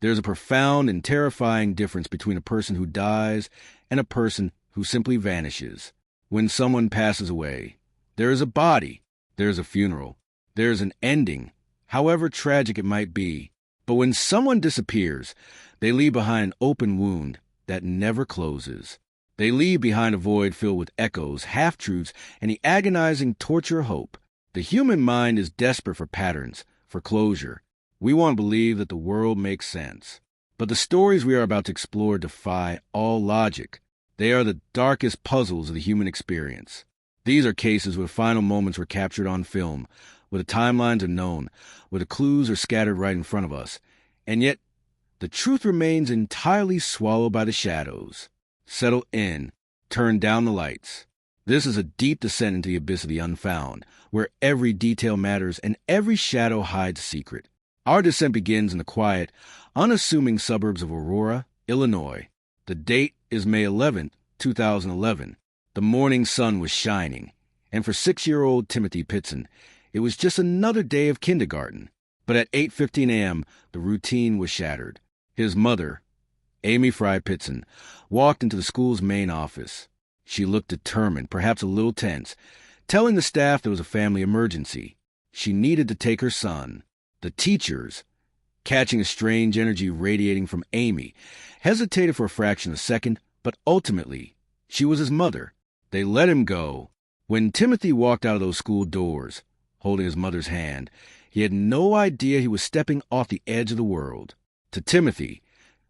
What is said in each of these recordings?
There's a profound and terrifying difference between a person who dies and a person who simply vanishes. When someone passes away, there is a body, there is a funeral, there is an ending, however tragic it might be. But when someone disappears, they leave behind an open wound that never closes. They leave behind a void filled with echoes, half-truths, and the agonizing torture of hope. The human mind is desperate for patterns, for closure. We want to believe that the world makes sense. But the stories we are about to explore defy all logic. They are the darkest puzzles of the human experience. These are cases where final moments were captured on film, where the timelines are known, where the clues are scattered right in front of us, and yet the truth remains entirely swallowed by the shadows. Settle in, turn down the lights. This is a deep descent into the abyss of the unfound, where every detail matters and every shadow hides a secret. Our descent begins in the quiet, unassuming suburbs of Aurora, Illinois. The date is May 11th, 2011. The morning sun was shining, and for 6-year-old Timothy Pitson, it was just another day of kindergarten. But at 8:15 a.m., the routine was shattered. His mother, Amy Fry Pitson, walked into the school's main office. She looked determined, perhaps a little tense, telling the staff there was a family emergency. She needed to take her son. The teachers, catching a strange energy radiating from Amy, hesitated for a fraction of a second, but ultimately, she was his mother. They let him go. When Timothy walked out of those school doors, holding his mother's hand, he had no idea he was stepping off the edge of the world. To Timothy,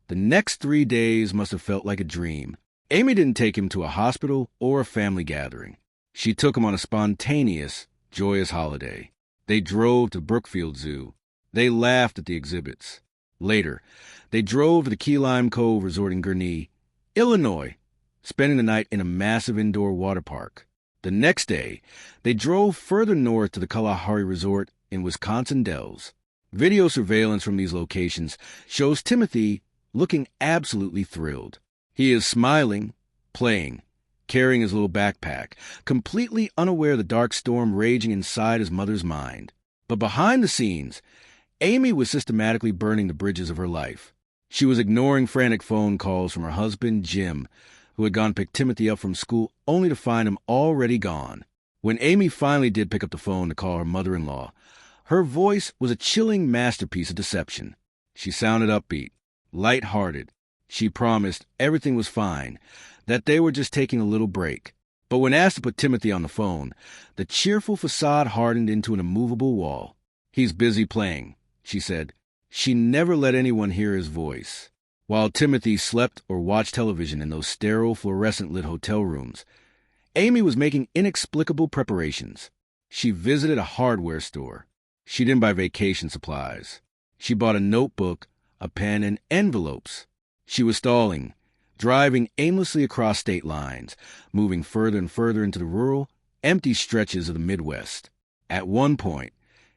the next 3 days must have felt like a dream. Amy didn't take him to a hospital or a family gathering. She took him on a spontaneous, joyous holiday. They drove to Brookfield Zoo. They laughed at the exhibits. Later, they drove to the Key Lime Cove Resort in Gurnee, Illinois, spending the night in a massive indoor water park. The next day, they drove further north to the Kalahari Resort in Wisconsin Dells. Video surveillance from these locations shows Timothy looking absolutely thrilled. He is smiling, playing, carrying his little backpack, completely unaware of the dark storm raging inside his mother's mind. But behind the scenes, Amy was systematically burning the bridges of her life. She was ignoring frantic phone calls from her husband, Jim, who had gone to pick Timothy up from school only to find him already gone. When Amy finally did pick up the phone to call her mother-in-law, her voice was a chilling masterpiece of deception. She sounded upbeat, light-hearted. She promised everything was fine, that they were just taking a little break. But when asked to put Timothy on the phone, the cheerful facade hardened into an immovable wall. "He's busy playing," she said. She never let anyone hear his voice. While Timothy slept or watched television in those sterile, fluorescent-lit hotel rooms, Amy was making inexplicable preparations. She visited a hardware store. She didn't buy vacation supplies. She bought a notebook, a pen, and envelopes. She was stalling, driving aimlessly across state lines, moving further and further into the rural, empty stretches of the Midwest. At one point,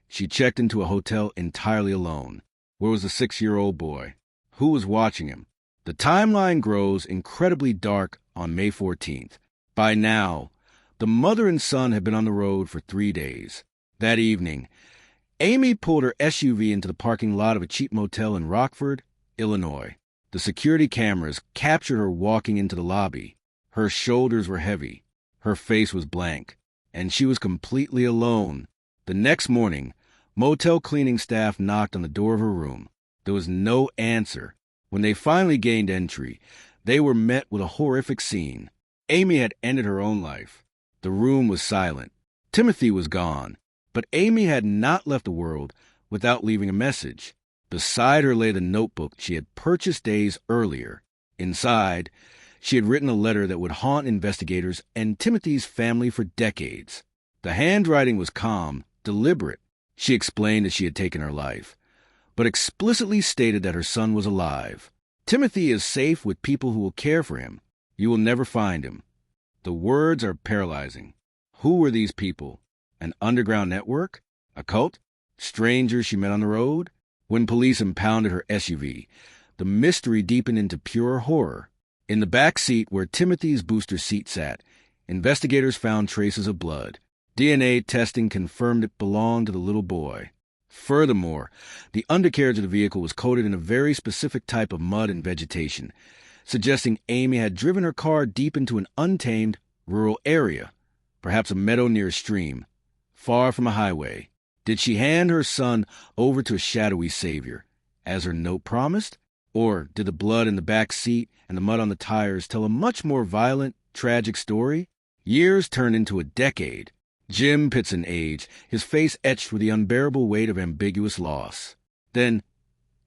she checked into a hotel entirely alone. Where was the 6-year-old boy? Who was watching him? The timeline grows incredibly dark on May 14th. By now, the mother and son had been on the road for 3 days. That evening, Amy pulled her SUV into the parking lot of a cheap motel in Rockford, Illinois. The security cameras captured her walking into the lobby. Her shoulders were heavy. Her face was blank. And she was completely alone. The next morning, motel cleaning staff knocked on the door of her room. There was no answer. When they finally gained entry, they were met with a horrific scene. Amy had ended her own life. The room was silent. Timothy was gone. But Amy had not left the world without leaving a message. Beside her lay the notebook she had purchased days earlier. Inside, she had written a letter that would haunt investigators and Timothy's family for decades. The handwriting was calm, deliberate. She explained that she had taken her life, but explicitly stated that her son was alive. Timothy is safe with people who will care for him. You will never find him. The words are paralyzing. Who were these people? An underground network? A cult? Strangers she met on the road? When police impounded her SUV, the mystery deepened into pure horror. In the back seat where Timothy's booster seat sat, investigators found traces of blood. DNA testing confirmed it belonged to the little boy. Furthermore, the undercarriage of the vehicle was coated in a very specific type of mud and vegetation, suggesting Amy had driven her car deep into an untamed, rural area, perhaps a meadow near a stream, far from a highway. Did she hand her son over to a shadowy savior, as her note promised? Or did the blood in the back seat and the mud on the tires tell a much more violent, tragic story? Years turned into a decade. Jim Pitson aged, his face etched with the unbearable weight of ambiguous loss. Then,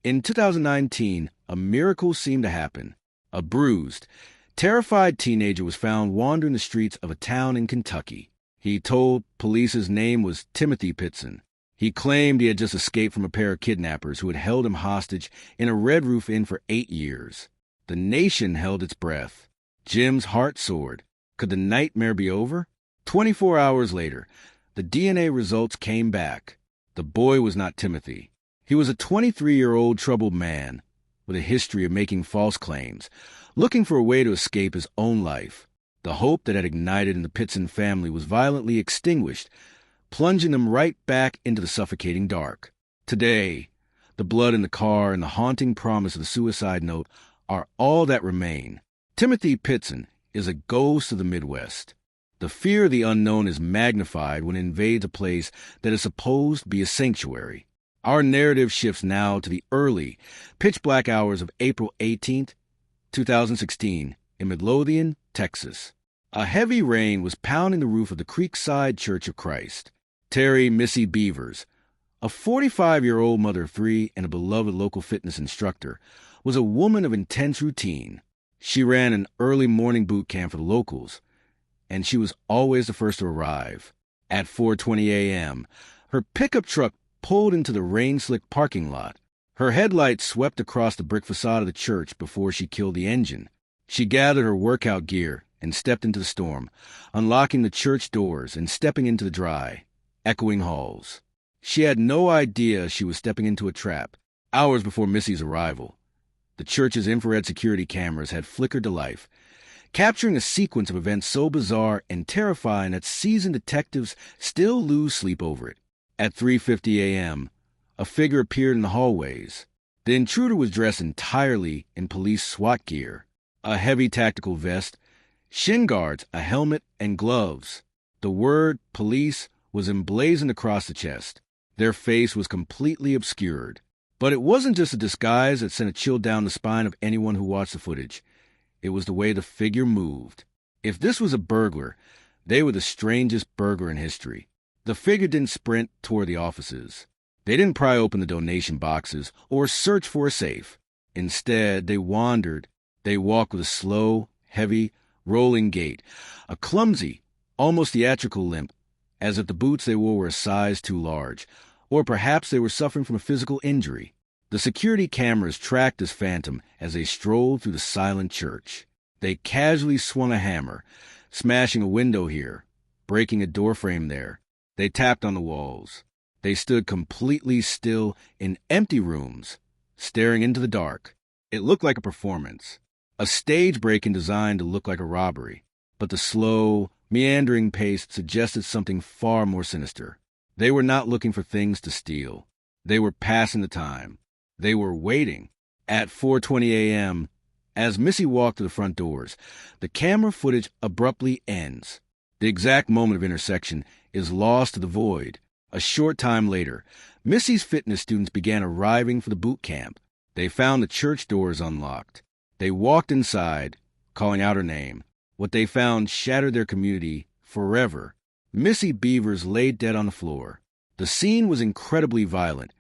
in 2019, a miracle seemed to happen. A bruised, terrified teenager was found wandering the streets of a town in Kentucky. He told police his name was Timothy Pitson. He claimed he had just escaped from a pair of kidnappers who had held him hostage in a Red Roof Inn for 8 years. The nation held its breath. Jim's heart soared. Could the nightmare be over? 24 hours later, the DNA results came back. The boy was not Timothy. He was a 23-year-old troubled man with a history of making false claims, looking for a way to escape his own life. The hope that had ignited in the Pitson family was violently extinguished, plunging them right back into the suffocating dark. Today, the blood in the car and the haunting promise of the suicide note are all that remain. Timothy Pitson is a ghost of the Midwest. The fear of the unknown is magnified when it invades a place that is supposed to be a sanctuary. Our narrative shifts now to the early, pitch-black hours of April 18th, 2016, in Midlothian, Texas. A heavy rain was pounding the roof of the Creekside Church of Christ. Terry Missy Beavers, a 45-year-old mother of 3 and a beloved local fitness instructor, was a woman of intense routine. She ran an early morning boot camp for the locals, and she was always the first to arrive. At 4:20 a.m., her pickup truck pulled into the rain-slicked parking lot. Her headlights swept across the brick facade of the church before she killed the engine. She gathered her workout gear and stepped into the storm, unlocking the church doors and stepping into the dry, echoing halls. She had no idea she was stepping into a trap. Hours before Missy's arrival, the church's infrared security cameras had flickered to life, capturing a sequence of events so bizarre and terrifying that seasoned detectives still lose sleep over it. At 3:50 a.m., a figure appeared in the hallways. The intruder was dressed entirely in police SWAT gear, a heavy tactical vest, shin guards, a helmet, and gloves. The word police was emblazoned across the chest. Their face was completely obscured. But it wasn't just a disguise that sent a chill down the spine of anyone who watched the footage. It was the way the figure moved. If this was a burglar, they were the strangest burglar in history. The figure didn't sprint toward the offices. They didn't pry open the donation boxes or search for a safe. Instead, they wandered. They walked with a slow, heavy, rolling gait, a clumsy, almost theatrical limp, as if the boots they wore were a size too large, or perhaps they were suffering from a physical injury. The security cameras tracked this phantom as they strolled through the silent church. They casually swung a hammer, smashing a window here, breaking a doorframe there. They tapped on the walls. They stood completely still in empty rooms, staring into the dark. It looked like a performance, a stage break-in designed to look like a robbery, but the slow, meandering pace suggested something far more sinister. They were not looking for things to steal. They were passing the time. They were waiting. At 4:20 a.m., as Missy walked to the front doors, the camera footage abruptly ends. The exact moment of intersection is lost to the void. A short time later, Missy's fitness students began arriving for the boot camp. They found the church doors unlocked. They walked inside, calling out her name. What they found shattered their community forever. Missy Beavers lay dead on the floor. The scene was incredibly violent,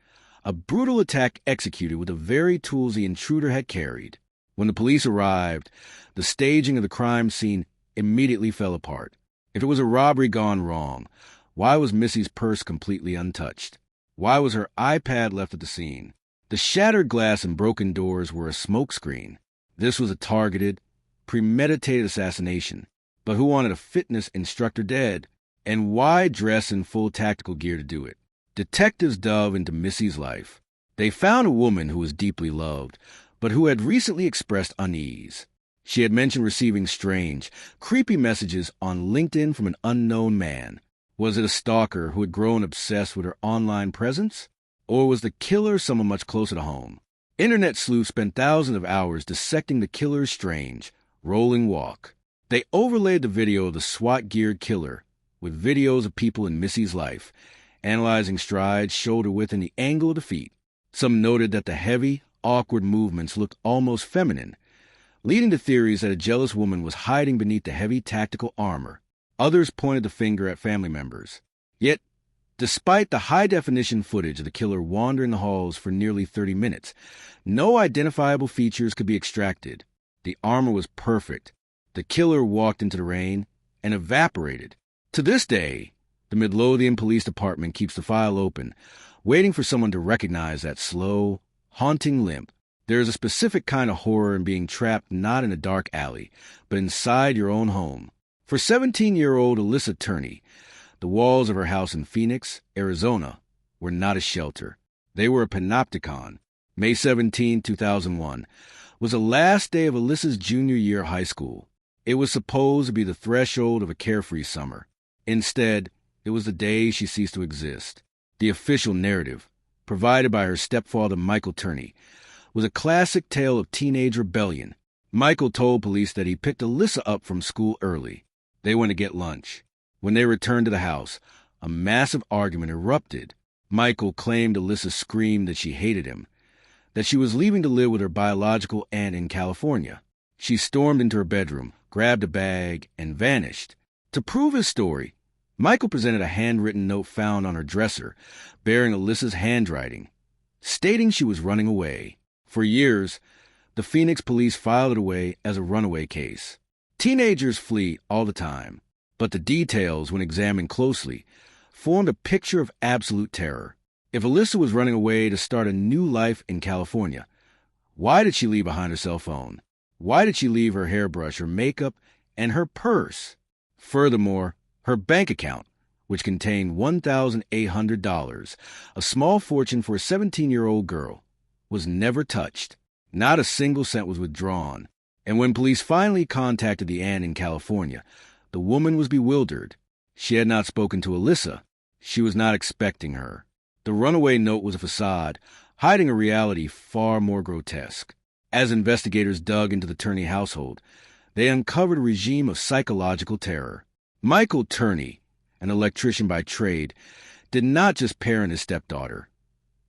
a brutal attack executed with the very tools the intruder had carried. When the police arrived, the staging of the crime scene immediately fell apart. If it was a robbery gone wrong, why was Missy's purse completely untouched? Why was her iPad left at the scene? The shattered glass and broken doors were a smokescreen. This was a targeted, premeditated assassination. But who wanted a fitness instructor dead? And why dress in full tactical gear to do it? Detectives dove into Missy's life. They found a woman who was deeply loved, but who had recently expressed unease. She had mentioned receiving strange, creepy messages on LinkedIn from an unknown man. Was it a stalker who had grown obsessed with her online presence? Or was the killer someone much closer to home? Internet sleuths spent thousands of hours dissecting the killer's strange, rolling walk. They overlaid the video of the SWAT-geared killer with videos of people in Missy's life, analyzing strides, shoulder width, and the angle of the feet. Some noted that the heavy, awkward movements looked almost feminine, leading to theories that a jealous woman was hiding beneath the heavy tactical armor. Others pointed the finger at family members. Yet, despite the high-definition footage of the killer wandering the halls for nearly 30 minutes, no identifiable features could be extracted. The armor was perfect. The killer walked into the rain and evaporated. To this day, the Midlothian Police Department keeps the file open, waiting for someone to recognize that slow, haunting limp. There is a specific kind of horror in being trapped not in a dark alley, but inside your own home. For 17-year-old Alyssa Turney, the walls of her house in Phoenix, Arizona, were not a shelter. They were a panopticon. May 17, 2001, was the last day of Alyssa's junior year of high school. It was supposed to be the threshold of a carefree summer. Instead, it was the day she ceased to exist. The official narrative, provided by her stepfather Michael Turney, was a classic tale of teenage rebellion. Michael told police that he picked Alyssa up from school early. They went to get lunch. When they returned to the house, a massive argument erupted. Michael claimed Alyssa screamed that she hated him, that she was leaving to live with her biological aunt in California. She stormed into her bedroom, grabbed a bag, and vanished. To prove his story, Michael presented a handwritten note found on her dresser, bearing Alyssa's handwriting, stating she was running away. For years, the Phoenix police filed it away as a runaway case. Teenagers flee all the time, but the details, when examined closely, formed a picture of absolute terror. If Alyssa was running away to start a new life in California, why did she leave behind her cell phone? Why did she leave her hairbrush, her makeup, and her purse? Furthermore, her bank account, which contained $1,800, a small fortune for a 17-year-old girl, was never touched. Not a single cent was withdrawn. And when police finally contacted the aunt in California, the woman was bewildered. She had not spoken to Alyssa. She was not expecting her. The runaway note was a facade, hiding a reality far more grotesque. As investigators dug into the Turney household, they uncovered a regime of psychological terror. Michael Turney, an electrician by trade, did not just parent his stepdaughter.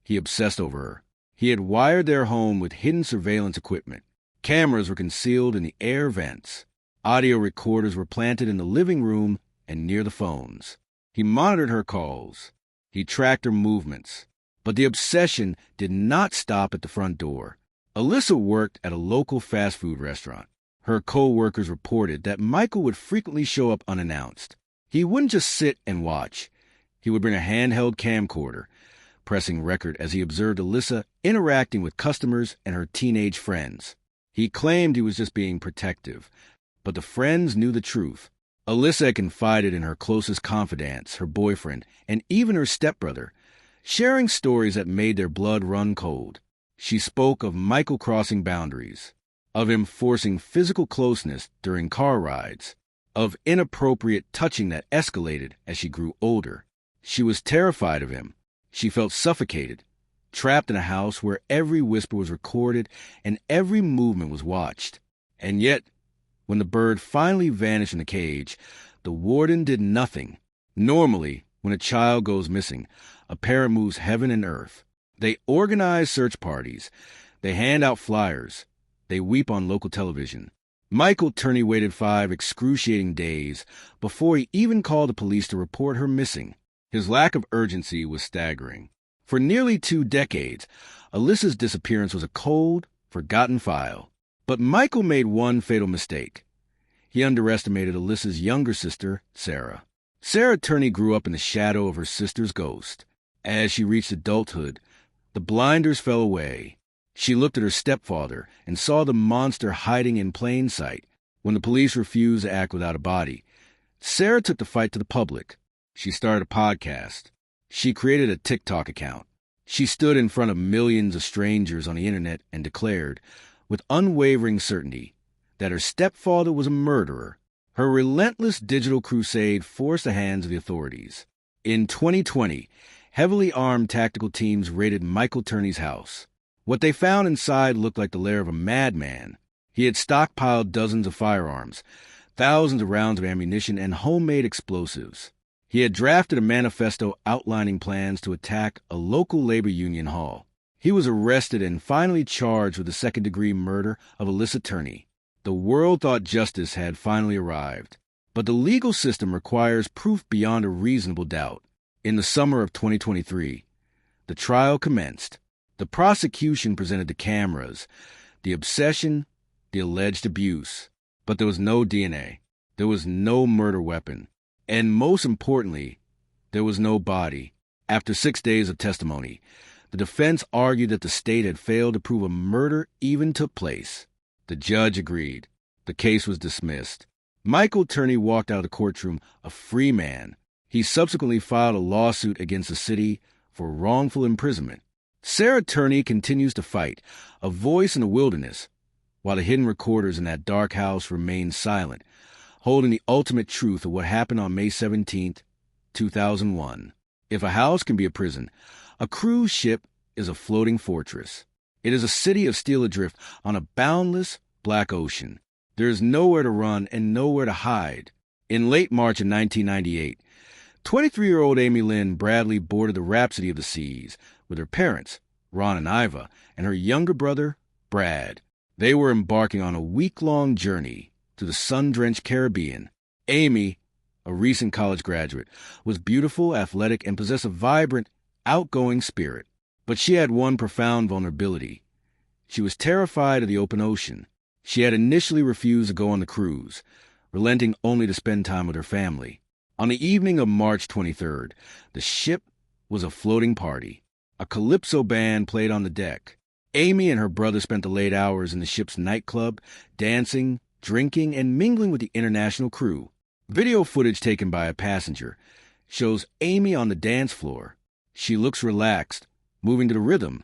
He obsessed over her. He had wired their home with hidden surveillance equipment. Cameras were concealed in the air vents. Audio recorders were planted in the living room and near the phones. He monitored her calls. He tracked her movements. But the obsession did not stop at the front door. Alyssa worked at a local fast food restaurant. Her co-workers reported that Michael would frequently show up unannounced. He wouldn't just sit and watch. He would bring a handheld camcorder, pressing record as he observed Alyssa interacting with customers and her teenage friends. He claimed he was just being protective, but the friends knew the truth. Alyssa had confided in her closest confidants, her boyfriend, and even her stepbrother, sharing stories that made their blood run cold. She spoke of Michael crossing boundaries, of him forcing physical closeness during car rides, of inappropriate touching that escalated as she grew older. She was terrified of him. She felt suffocated, trapped in a house where every whisper was recorded and every movement was watched. And yet, when the bird finally vanished in the cage, the warden did nothing. Normally, when a child goes missing, a parent moves heaven and earth. They organize search parties. They hand out flyers. They weep on local television. Michael Turney waited 5 excruciating days before he even called the police to report her missing. His lack of urgency was staggering. For nearly 2 decades, Alyssa's disappearance was a cold, forgotten file. But Michael made one fatal mistake. He underestimated Alyssa's younger sister, Sarah. Sarah Turney grew up in the shadow of her sister's ghost. As she reached adulthood, the blinders fell away. She looked at her stepfather and saw the monster hiding in plain sight. When the police refused to act without a body, Sarah took the fight to the public. She started a podcast. She created a TikTok account. She stood in front of millions of strangers on the internet and declared, with unwavering certainty, that her stepfather was a murderer. Her relentless digital crusade forced the hands of the authorities. In 2020, Heavily armed tactical teams raided Michael Turney's house. What they found inside looked like the lair of a madman. He had stockpiled dozens of firearms, thousands of rounds of ammunition, and homemade explosives. He had drafted a manifesto outlining plans to attack a local labor union hall. He was arrested and finally charged with the second-degree murder of Alyssa Turney. The world thought justice had finally arrived. But the legal system requires proof beyond a reasonable doubt. In the summer of 2023, the trial commenced. The prosecution presented the cameras, the obsession, the alleged abuse. But there was no DNA. There was no murder weapon. And most importantly, there was no body. After 6 days of testimony, the defense argued that the state had failed to prove a murder even took place. The judge agreed. The case was dismissed. Michael Turney walked out of the courtroom a free man. He subsequently filed a lawsuit against the city for wrongful imprisonment. Sarah Turney continues to fight, a voice in the wilderness, while the hidden recorders in that dark house remain silent, holding the ultimate truth of what happened on May 17, 2001. If a house can be a prison, a cruise ship is a floating fortress. It is a city of steel adrift on a boundless black ocean. There is nowhere to run and nowhere to hide. In late March of 1998, 23-year-old Amy Lynn Bradley boarded the Rhapsody of the Seas with her parents, Ron and Iva, and her younger brother, Brad. They were embarking on a week-long journey to the sun-drenched Caribbean. Amy, a recent college graduate, was beautiful, athletic, and possessed a vibrant, outgoing spirit. But she had one profound vulnerability. She was terrified of the open ocean. She had initially refused to go on the cruise, relenting only to spend time with her family. On the evening of March 23rd, the ship was a floating party. A calypso band played on the deck. Amy and her brother spent the late hours in the ship's nightclub, dancing, drinking, and mingling with the international crew. Video footage taken by a passenger shows Amy on the dance floor. She looks relaxed, moving to the rhythm,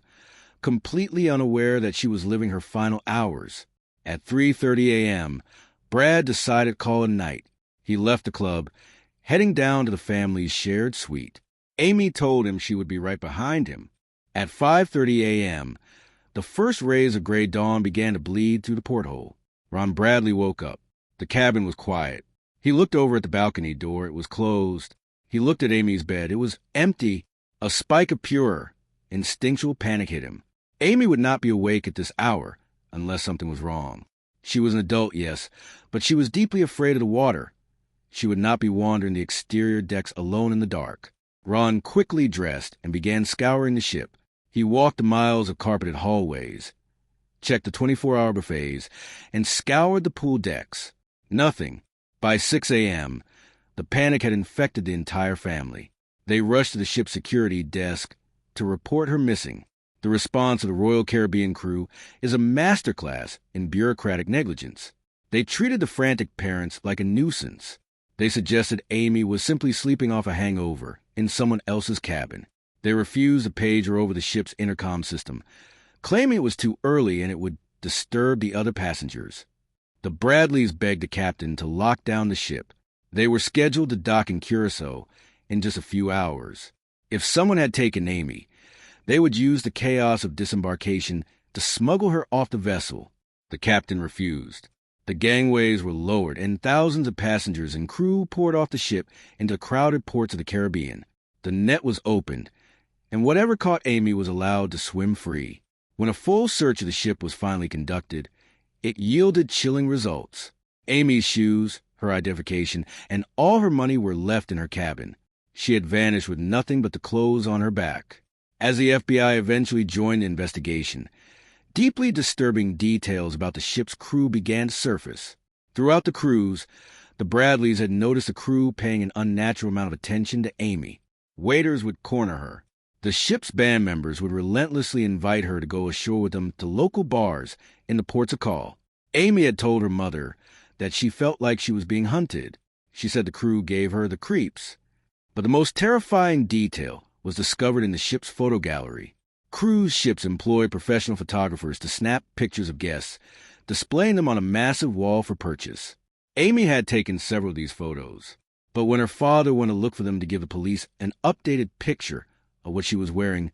completely unaware that she was living her final hours. At 3:30 a.m., Brad decided to call it a night. He left the club, heading down to the family's shared suite. Amy told him she would be right behind him. At 5:30 a.m., the first rays of gray dawn began to bleed through the porthole. Ron Bradley woke up. The cabin was quiet. He looked over at the balcony door. It was closed. He looked at Amy's bed. It was empty. A spike of pure, instinctual panic hit him. Amy would not be awake at this hour unless something was wrong. She was an adult, yes, but she was deeply afraid of the water. She would not be wandering the exterior decks alone in the dark. Ron quickly dressed and began scouring the ship. He walked the miles of carpeted hallways, checked the 24-hour buffets, and scoured the pool decks. Nothing. By 6 a.m., the panic had infected the entire family. They rushed to the ship's security desk to report her missing. The response of the Royal Caribbean crew is a masterclass in bureaucratic negligence. They treated the frantic parents like a nuisance. They suggested Amy was simply sleeping off a hangover in someone else's cabin. They refused to page her over the ship's intercom system, claiming it was too early and it would disturb the other passengers. The Bradleys begged the captain to lock down the ship. They were scheduled to dock in Curacao in just a few hours. If someone had taken Amy, they would use the chaos of disembarkation to smuggle her off the vessel. The captain refused. The gangways were lowered, and thousands of passengers and crew poured off the ship into the crowded ports of the Caribbean. The net was opened, and whatever caught Amy was allowed to swim free. When a full search of the ship was finally conducted, it yielded chilling results. Amy's shoes, her identification, and all her money were left in her cabin. She had vanished with nothing but the clothes on her back. As the FBI eventually joined the investigation, deeply disturbing details about the ship's crew began to surface. Throughout the cruise, the Bradleys had noticed the crew paying an unnatural amount of attention to Amy. Waiters would corner her. The ship's band members would relentlessly invite her to go ashore with them to local bars in the ports of call. Amy had told her mother that she felt like she was being hunted. She said the crew gave her the creeps. But the most terrifying detail was discovered in the ship's photo gallery. Cruise ships employ professional photographers to snap pictures of guests, displaying them on a massive wall for purchase. Amy had taken several of these photos, but when her father went to look for them to give the police an updated picture of what she was wearing.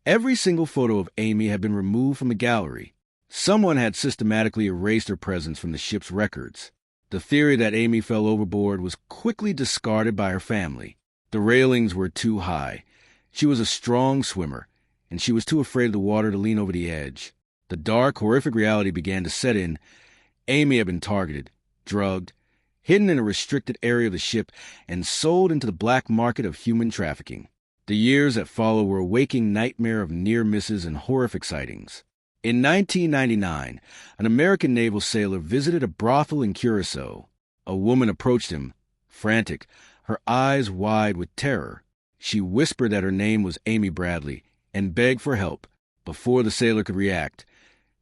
Every single photo of Amy had been removed from the gallery. Someone had systematically erased her presence from the ship's records. The theory that Amy fell overboard was quickly discarded by her family. The railings were too high. She was a strong swimmer, and she was too afraid of the water to lean over the edge. The dark, horrific reality began to set in. Amy had been targeted, drugged, hidden in a restricted area of the ship, and sold into the black market of human trafficking. The years that followed were a waking nightmare of near misses and horrific sightings. In 1999, an American naval sailor visited a brothel in Curacao. A woman approached him, frantic, her eyes wide with terror. She whispered that her name was Amy Bradley and begged for help. Before the sailor could react,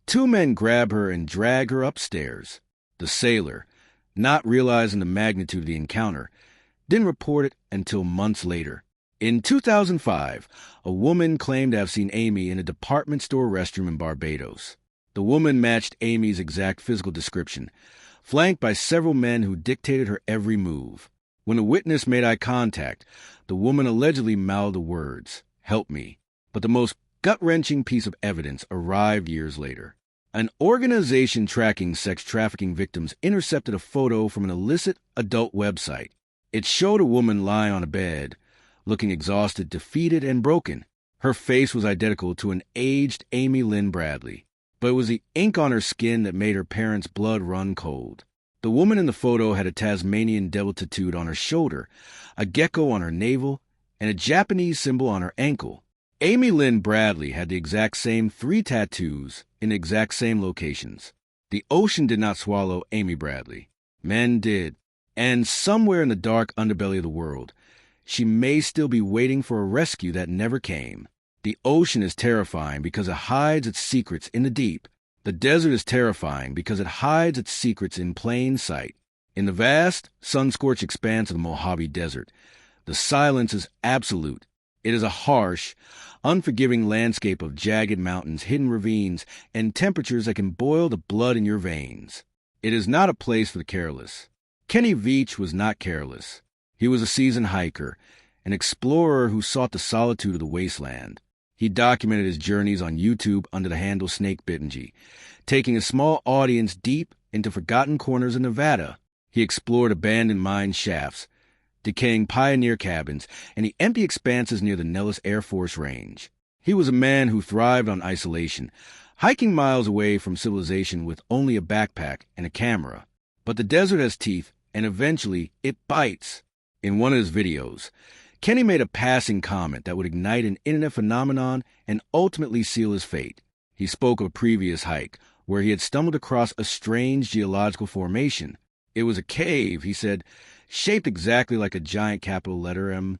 two men grabbed her and dragged her upstairs. The sailor, not realizing the magnitude of the encounter, didn't report it until months later. In 2005, a woman claimed to have seen Amy in a department store restroom in Barbados. The woman matched Amy's exact physical description, flanked by several men who dictated her every move. When a witness made eye contact, the woman allegedly mouthed the words, "Help me." But the most gut-wrenching piece of evidence arrived years later. An organization tracking sex trafficking victims intercepted a photo from an illicit adult website. It showed a woman lying on a bed, looking exhausted, defeated, and broken. Her face was identical to an aged Amy Lynn Bradley, but it was the ink on her skin that made her parents' blood run cold. The woman in the photo had a Tasmanian devil tattooed on her shoulder, a gecko on her navel, and a Japanese symbol on her ankle. Amy Lynn Bradley had the exact same 3 tattoos in the exact same locations. The ocean did not swallow Amy Bradley. Men did. And somewhere in the dark underbelly of the world, she may still be waiting for a rescue that never came. The ocean is terrifying because it hides its secrets in the deep. The desert is terrifying because it hides its secrets in plain sight. In the vast, sun-scorched expanse of the Mojave Desert, the silence is absolute. It is a harsh, unforgiving landscape of jagged mountains, hidden ravines, and temperatures that can boil the blood in your veins. It is not a place for the careless. Kenny Veach was not careless. He was a seasoned hiker, an explorer who sought the solitude of the wasteland. He documented his journeys on YouTube under the handle Snakebittengy, taking a small audience deep into forgotten corners of Nevada. He explored abandoned mine shafts, decaying pioneer cabins, and the empty expanses near the Nellis Air Force Range. He was a man who thrived on isolation, hiking miles away from civilization with only a backpack and a camera. But the desert has teeth, and eventually it bites. In one of his videos, Kenny made a passing comment that would ignite an internet phenomenon and ultimately seal his fate. He spoke of a previous hike where he had stumbled across a strange geological formation. It was a cave, he said, shaped exactly like a giant capital letter M.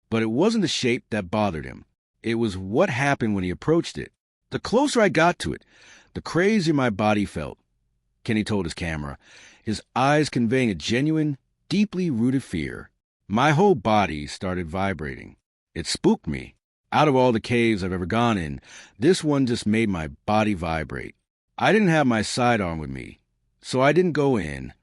But it wasn't the shape that bothered him. It was what happened when he approached it. The closer I got to it, the crazier my body felt, Kenny told his camera, his eyes conveying a genuine, deeply rooted fear. My whole body started vibrating. It spooked me. Out of all the caves I've ever gone in, this one just made my body vibrate. I didn't have my sidearm with me, so I didn't go in.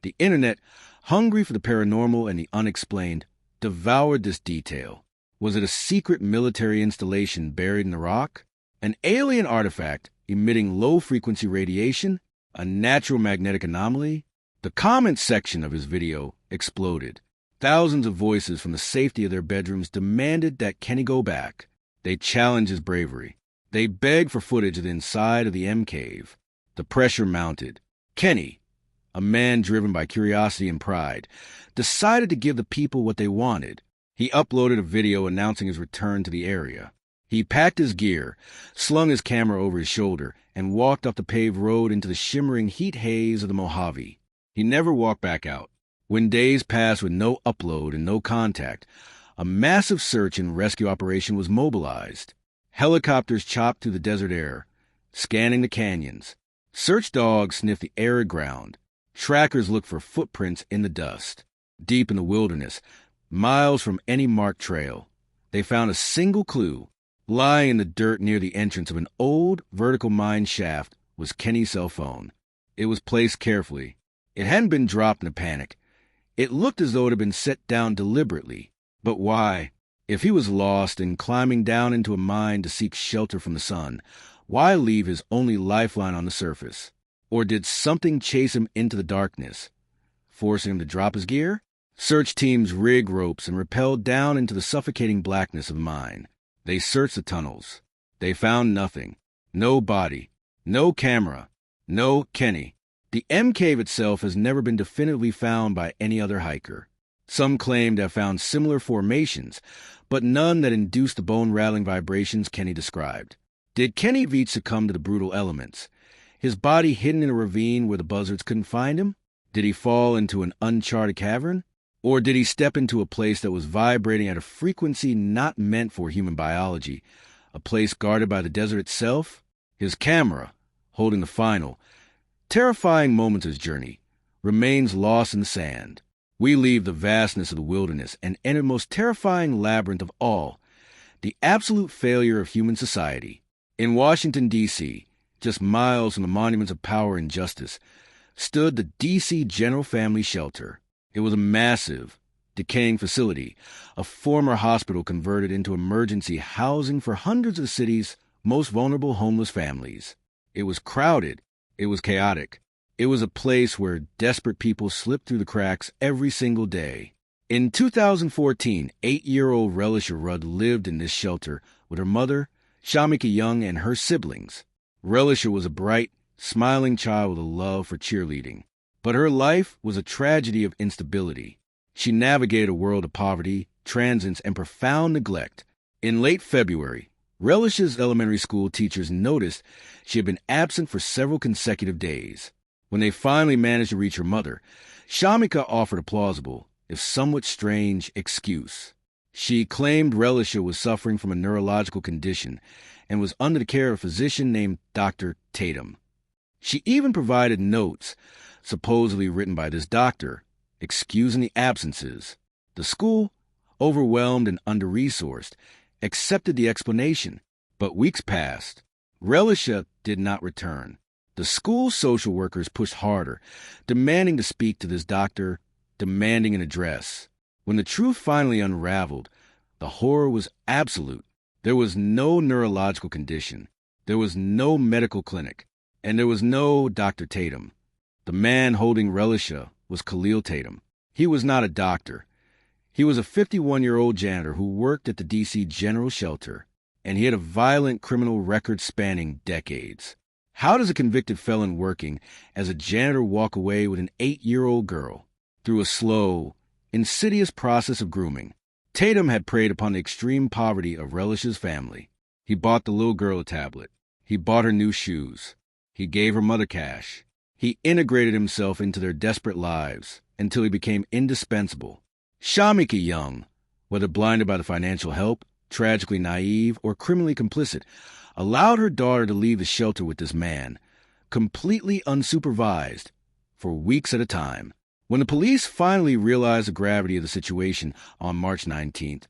The internet, hungry for the paranormal and the unexplained, devoured this detail. Was it a secret military installation buried in the rock? An alien artifact emitting low-frequency radiation? A natural magnetic anomaly? The comment section of his video exploded. Thousands of voices from the safety of their bedrooms demanded that Kenny go back. They challenged his bravery. They begged for footage of the inside of the M cave. The pressure mounted. Kenny, a man driven by curiosity and pride, decided to give the people what they wanted. He uploaded a video announcing his return to the area. He packed his gear, slung his camera over his shoulder, and walked up the paved road into the shimmering heat haze of the Mojave. He never walked back out. When days passed with no upload and no contact, a massive search and rescue operation was mobilized. Helicopters chopped through the desert air, scanning the canyons. Search dogs sniffed the arid ground. Trackers looked for footprints in the dust. Deep in the wilderness, miles from any marked trail, they found a single clue. Lying in the dirt near the entrance of an old vertical mine shaft was Kenny's cell phone. It was placed carefully. It hadn't been dropped in a panic. It looked as though it had been set down deliberately. But why? If he was lost and climbing down into a mine to seek shelter from the sun, why leave his only lifeline on the surface? Or did something chase him into the darkness, forcing him to drop his gear? Search teams rigged ropes and rappelled down into the suffocating blackness of the mine. They searched the tunnels. They found nothing. No body. No camera. No Kenny. The M Cave itself has never been definitively found by any other hiker. Some claim to have found similar formations, but none that induced the bone-rattling vibrations Kenny described. Did Kenny Veach succumb to the brutal elements? His body hidden in a ravine where the buzzards couldn't find him? Did he fall into an uncharted cavern? Or did he step into a place that was vibrating at a frequency not meant for human biology, a place guarded by the desert itself? His camera, holding the final, terrifying moment of his journey, remains lost in the sand. We leave the vastness of the wilderness and enter the most terrifying labyrinth of all, the absolute failure of human society. In Washington, D.C., just miles from the monuments of power and justice, stood the D.C. General Family Shelter. It was a massive, decaying facility, a former hospital converted into emergency housing for hundreds of the city's most vulnerable homeless families. It was crowded. It was chaotic. It was a place where desperate people slipped through the cracks every single day. In 2014, 8-year-old Relisha Rudd lived in this shelter with her mother, Shamika Young, and her siblings. Relisha was a bright, smiling child with a love for cheerleading. But her life was a tragedy of instability. She navigated a world of poverty, transience, and profound neglect. In late February, Relisha's elementary school teachers noticed she had been absent for several consecutive days. When they finally managed to reach her mother, Shamika offered a plausible, if somewhat strange, excuse. She claimed Relisha was suffering from a neurological condition and was under the care of a physician named Dr. Tatum. She even provided notes, supposedly written by this doctor, excusing the absences. The school, overwhelmed and under-resourced, accepted the explanation. But weeks passed. Relisha did not return. The school's social workers pushed harder, demanding to speak to this doctor, demanding an address. When the truth finally unraveled, the horror was absolute. There was no neurological condition. There was no medical clinic. And there was no Dr. Tatum. The man holding Relisha was Khalil Tatum. He was not a doctor. He was a 51-year-old janitor who worked at the D.C. General Shelter, and he had a violent criminal record spanning decades. How does a convicted felon working as a janitor walk away with an 8-year-old girl? Through a slow, insidious process of grooming. Tatum had preyed upon the extreme poverty of Relisha's family. He bought the little girl a tablet. He bought her new shoes. He gave her mother cash. He integrated himself into their desperate lives until he became indispensable. Shamika Young, whether blinded by the financial help, tragically naive, or criminally complicit, allowed her daughter to leave the shelter with this man, completely unsupervised, for weeks at a time. When the police finally realized the gravity of the situation on March 19th,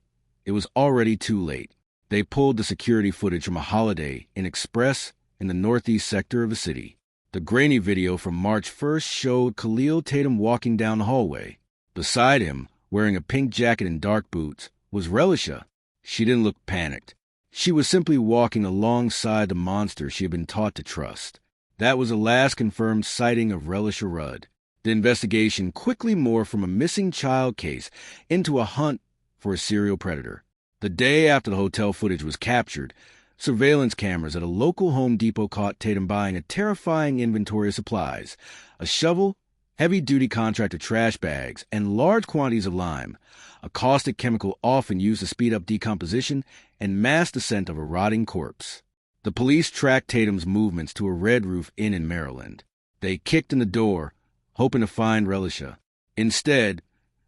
it was already too late. They pulled the security footage from a Holiday Inn Express in the northeast sector of the city. The grainy video from March 1st showed Khalil Tatum walking down the hallway. Beside him, wearing a pink jacket and dark boots, was Relisha. She didn't look panicked. She was simply walking alongside the monster she had been taught to trust. That was the last confirmed sighting of Relisha Rudd. The investigation quickly morphed from a missing child case into a hunt for a serial predator. The day after the hotel footage was captured, surveillance cameras at a local Home Depot caught Tatum buying a terrifying inventory of supplies: a shovel, heavy-duty contractor trash bags, and large quantities of lime, a caustic chemical often used to speed up decomposition and mask the scent of a rotting corpse. The police tracked Tatum's movements to a Red Roof Inn in Maryland. They kicked in the door, hoping to find Relisha. Instead,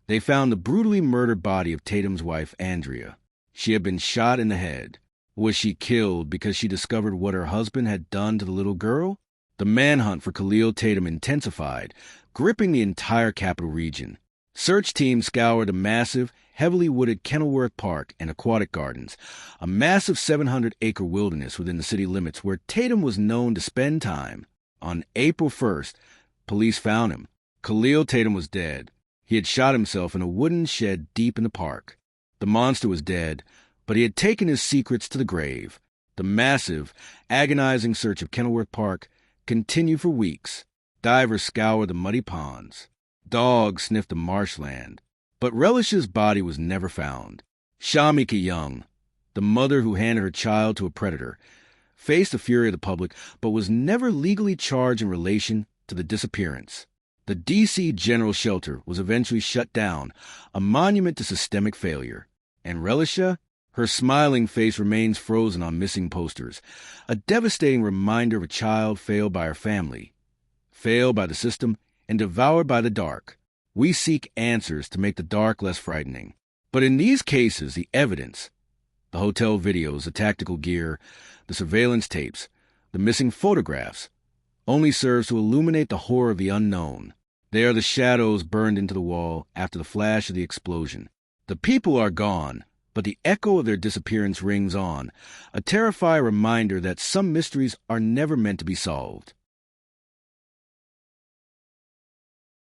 they found the brutally murdered body of Tatum's wife, Andrea. She had been shot in the head. Was she killed because she discovered what her husband had done to the little girl? The manhunt for Khalil Tatum intensified, gripping the entire capital region. Search teams scoured the massive, heavily wooded Kenilworth Park and Aquatic Gardens, a massive 700-acre wilderness within the city limits where Tatum was known to spend time. On April 1st, police found him. Khalil Tatum was dead. He had shot himself in a wooden shed deep in the park. The monster was dead, but he had taken his secrets to the grave. The massive, agonizing search of Kenilworth Park continued for weeks. Divers scoured the muddy ponds. Dogs sniffed the marshland. But Relish's body was never found. Shamika Young, the mother who handed her child to a predator, faced the fury of the public, but was never legally charged in relation to the disappearance. The D.C. General Shelter was eventually shut down, a monument to systemic failure. And Relisha? Her smiling face remains frozen on missing posters, a devastating reminder of a child failed by her family, failed by the system, and devoured by the dark. We seek answers to make the dark less frightening. But in these cases, the evidence, the hotel videos, the tactical gear, the surveillance tapes, the missing photographs, only serves to illuminate the horror of the unknown. They are the shadows burned into the wall after the flash of the explosion. The people are gone, but the echo of their disappearance rings on, a terrifying reminder that some mysteries are never meant to be solved.